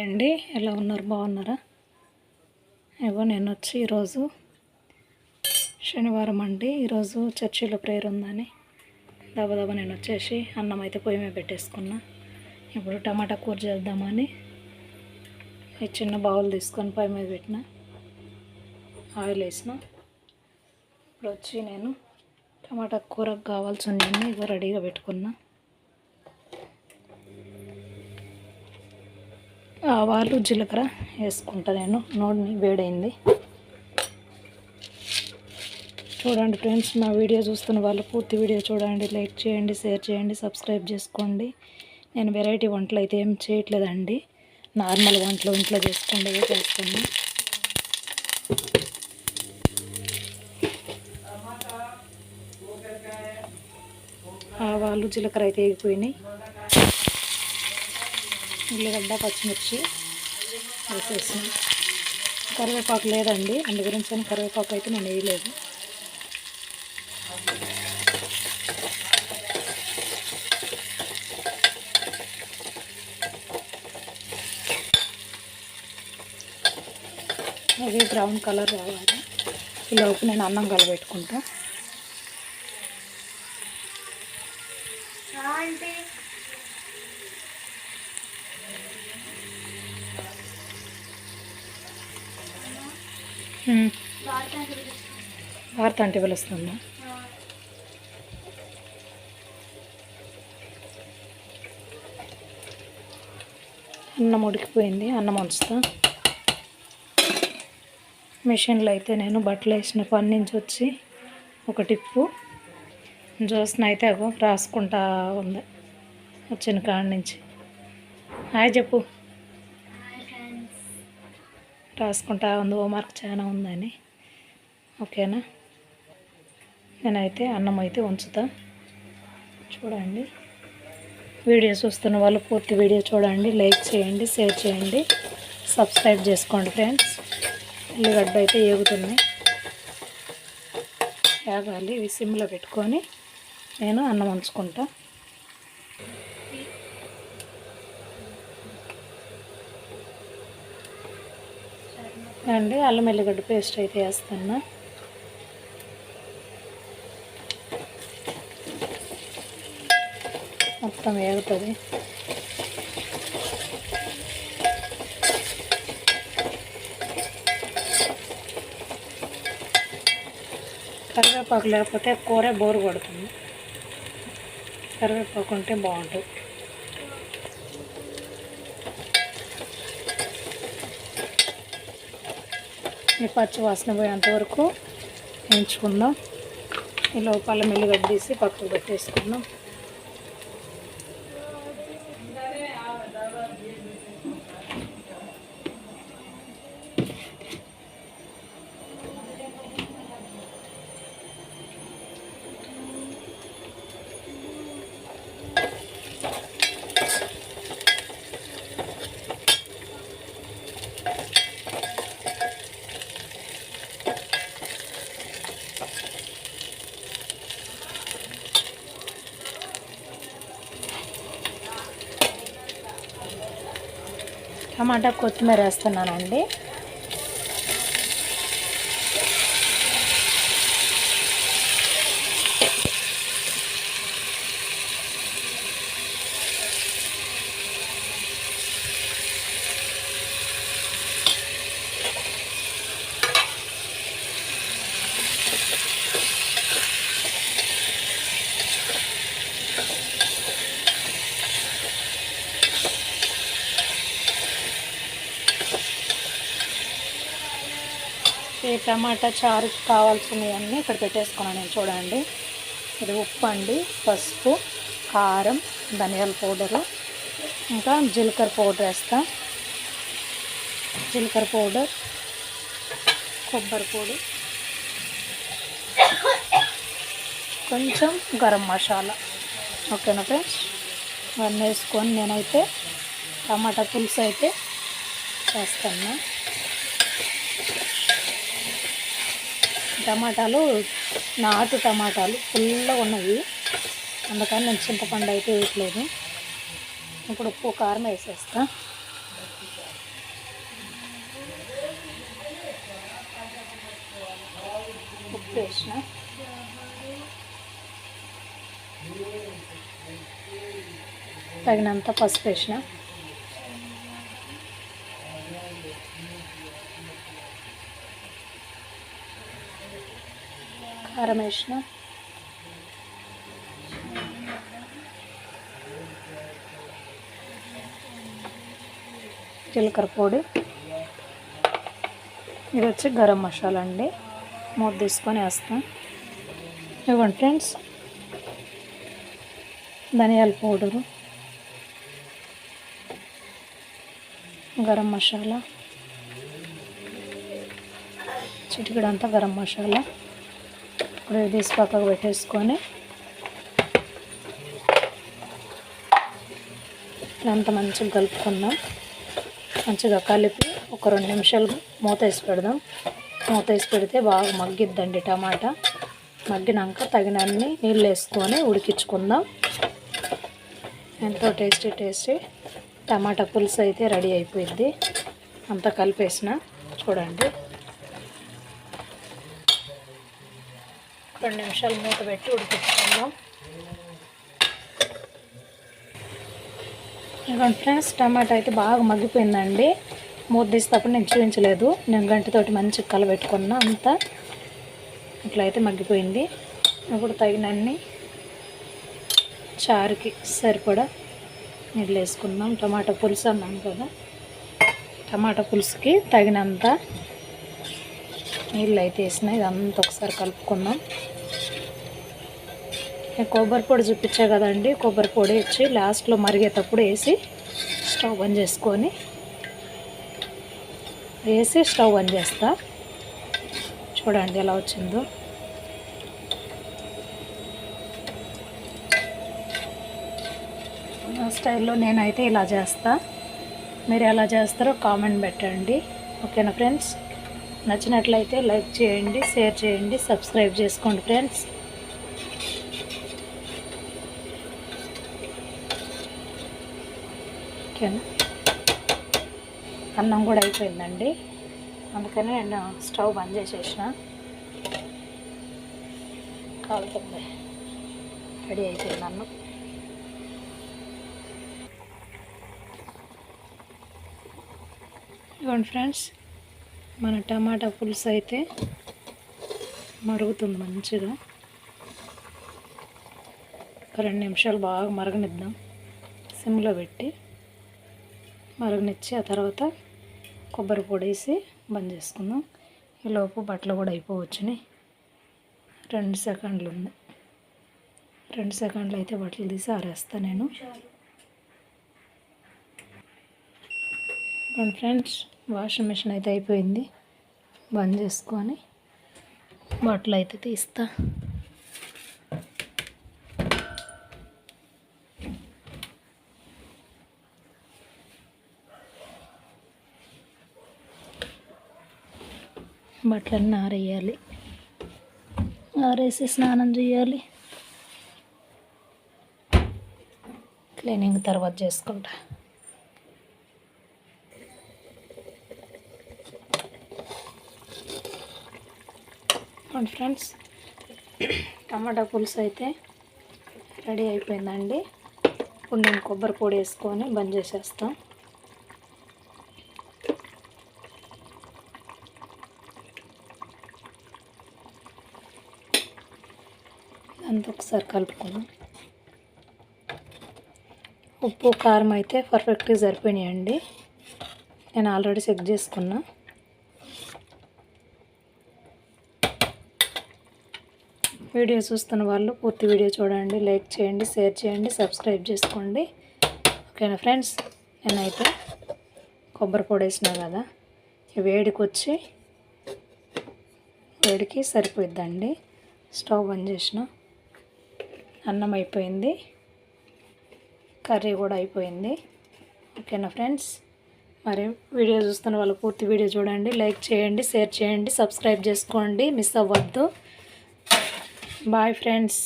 Hi అండి, ఎలా ఉన్నారు? బాగున్నారా? ఇగో నేను వచ్చి ఈరోజు శనివారం అండి. ఈరోజు చర్చిలో ప్రేయర్ ఉందని దబదబా నేను వచ్చేసి అన్నం అయితే పొయ్యి మీద పెట్టేసుకున్నా. ఇప్పుడు టమాటా కూర చేద్దామని ఈ చిన్న బౌల్ తీసుకొని పొయ్యి మీద పెట్టిన, ఆయిల్ వేసిన. ఇప్పుడు వచ్చి నేను టమాటా కూరకు కావాల్సినవన్నీ ఇగో రెడీగా పెట్టుకున్నా. ఆవాలు జీలకర్ర వేసుకుంటా. నేను నూనె వేడైంది. చూడండి ఫ్రెండ్స్, నా వీడియో చూస్తున్న వాళ్ళు పూర్తి వీడియో చూడండి, లైక్ చేయండి, షేర్ చేయండి, సబ్స్క్రైబ్ చేసుకోండి. నేను వెరైటీ వంటలు అయితే ఏం చేయట్లేదండి, నార్మల్ వంటలు ఇంట్లో చేసుకోండి చేస్తాను. ఆవాలు జీలకర్ర అయితే వేగిపోయినాయి. ఉల్లిగడ్డ పచ్చిమిర్చి వేసేసాం. కరివేపాకు లేదండి, అందు గురించి అని కరివేపాకు అయితే నేను వేయలేదు. అవి బ్రౌన్ కలర్ రావాలి. ఈలోపు నేను అన్నం కలబెట్టుకుంటా. వార్త అంటే పిలుస్తుందా? అన్నం ఉడికిపోయింది, అన్నం వంచుతా. మిషన్లో అయితే నేను బట్టలు వేసిన పని నుంచి వచ్చి ఒక టిప్పు జ్యోత్స్న అయితే అగో రాసుకుంటా ఉంది వచ్చిన కాడి నుంచి. హాయ్ చెప్పు. రాసుకుంటా ఉంది, హోంవర్క్ చాలా ఉందని. ఓకేనా, నేనైతే అన్నం అయితే ఉంచుతా. చూడండి, వీడియో చూస్తున్న వాళ్ళు పూర్తి వీడియో చూడండి, లైక్ చేయండి, షేర్ చేయండి, సబ్స్క్రైబ్ చేసుకోండి ఫ్రెండ్స్. ఉల్లిగడ్డ అయితే ఏగుతున్నాయి, ఏగాలి. ఇవి సిమ్లో పెట్టుకొని నేను అన్నం ఉంచుకుంటా. అండి అల్లం ఎల్లిగడ్డ పేస్ట్ అయితే వేస్తున్నా. మొత్తం వేగుతుంది. కరివేపాకు లేకపోతే కూర బోరు కొడుతుంది, కరివేపాకు ఉంటే బాగుంటుంది. ఈ పచ్చి వాసన పోయేంతవరకు వేయించుకుందాం. ఈ లోపల మెల్లిగడ్డ తీసి పక్కకు పెట్టేసుకుందాం. టమాటా కొత్తిమీర వేస్తున్నానండి. ఈ టమాటా చారుకి కావాల్సినవన్నీ ఇక్కడ పెట్టేసుకున్నాను నేను. చూడండి, ఇది ఉప్పు అండి, పసుపు, కారం, ధనియాల పౌడరు, ఇంకా జీలకర్ర పౌడర్ వేస్తా. జీలకర్ర పౌడర్, కొబ్బరి పొడి, కొంచెం గరం మసాలా. ఓకేనా ఫ్రెండ్స్, ఇవన్నీ వేసుకొని నేనైతే టమాటా పులుసు అయితే చేస్తాను. టమాటాలు నాటు టమాటాలు ఫుల్గా ఉన్నవి, అందుకని నేను చింతపండు అయితే వేయట్లేదు. ఇప్పుడు ఉప్పు కారం వేసేస్తా. పసుపు వేసిన, తగినంత పసుపు వేసిన, కారం వేసిన, జీలకర్ర పొడి, ఇది వచ్చి గరం మసాలా అండి. మూత తీసుకొని వేస్తాం. ఇవ్వండి ఫ్రెండ్స్, ధనియాల పౌడరు, గరం మసాలా, చిటికెడంతా గరం మసాలా. ఇప్పుడు ఇది తీసి పక్కకు పెట్టేసుకొని ఇదంతా మంచిగా కలుపుకుందాం. మంచిగా కలిపి ఒక 2 నిమిషాలు మూత వేసి పెడదాం. మూత వేసి పెడితే బాగా మగ్గిద్దండి టమాటా. మగ్గినాక తగినన్ని నీళ్ళు వేసుకొని ఉడికించుకుందాం. ఎంతో టేస్టీ టమాటా పులుసు అయితే రెడీ అయిపోయింది. అంతా కలిపేసిన చూడండి. 2 నిమిషాలు మూత పెట్టి ఉడికించుకుందాం. ఇదిగోండి ఫ్రెండ్స్, టమాటా అయితే బాగా మగ్గిపోయిందండి. మూత తీసేటప్పుడు నేను చూపించలేదు, నేను గంటతోటి మంచిగా కలబెట్టుకున్నా. అంతా ఇట్లయితే మగ్గిపోయింది. ఇప్పుడు తగినన్ని చారుకి సరిపడా నీళ్ళు వేసుకుందాం. టమాటా పులుసు అన్నాను కదా, టమాటా పులుసుకి తగినంత నీళ్ళు అయితే వేసినాయి. ఇదంతా ఒకసారి కలుపుకుందాం. కొబ్బరి పొడి చూపించా కదండి, కొబ్బరి పొడి వచ్చి లాస్ట్లో మరిగేటప్పుడు స్టవ్ బంద్ చేసుకొని స్టవ్ బంద్ చేస్తా. చూడండి ఎలా వచ్చిందో. నా స్టైల్లో నేనైతే ఇలా చేస్తా. మీరు ఎలా చేస్తారో కామెంట్ పెట్టండి. ఓకేనా ఫ్రెండ్స్? నచ్చినట్లయితే లైక్ చేయండి, షేర్ చేయండి, సబ్స్క్రైబ్ చేసుకోండి ఫ్రెండ్స్. ఓకేనా? అన్నం కూడా అయిపోయిందండి, అందుకని నేను స్టవ్ బంద్ చేసేసిన. కాలుతుంది, రెడీ అయిపోయింది అన్నం. ఇవ్వండి ఫ్రెండ్స్, మన టమాటా పులుసు అయితే మరుగుతుంది మంచిగా. 2 నిమిషాలు బాగా మరగనిద్దాం. సిమ్లో పెట్టి మరగనిచ్చి ఆ తర్వాత కొబ్బరి పొడి వేసి బంద్ చేసుకుందాం. ఈలోపు బట్టలు కూడా అయిపోవచ్చుని. 2 సెకండ్లు ఉంది. 2 సెకండ్లు అయితే బట్టలు తీసి ఆరేస్తాను నేను. ఫ్రెండ్స్, వాషింగ్ మిషన్ అయితే అయిపోయింది. బంద్ చేసుకొని బట్టలు అయితే తీస్తా. బట్టలన్నీ ఆరేయాలి, ఆరేసి స్నానం చేయాలి. క్లీనింగ్ తర్వాత చేసుకుంటా. ఫ్రెండ్స్, టమాటా పులుసు అయితే రెడీ అయిపోయిందండి. ఇప్పుడు నేను కొబ్బరి పొడి వేసుకొని బంద్ చేసేస్తాం. అంతా ఒకసారి కలుపుకుందాం. ఉప్పు కారం అయితే పర్ఫెక్ట్గా సరిపోయినాయండి. నేను ఆల్రెడీ చెక్ చేసుకున్నా. వీడియో చూస్తున్న వాళ్ళు పూర్తి వీడియో చూడండి, లైక్ చేయండి, షేర్ చేయండి, సబ్స్క్రైబ్ చేసుకోండి. ఓకేనా ఫ్రెండ్స్? నేనైతే కొబ్బరి పొడి వేసినా కదా, వేడికి సరిపోయిద్దండి. స్టవ్ బంద్ చేసిన. అన్నం అయిపోయింది, కర్రీ కూడా అయిపోయింది. ఓకేనా ఫ్రెండ్స్? మరి వీడియో చూస్తున్న వాళ్ళు పూర్తి వీడియో చూడండి, లైక్ చేయండి, షేర్ చేయండి, సబ్స్క్రైబ్ చేసుకోండి, మిస్ అవ్వద్దు. Bye friends.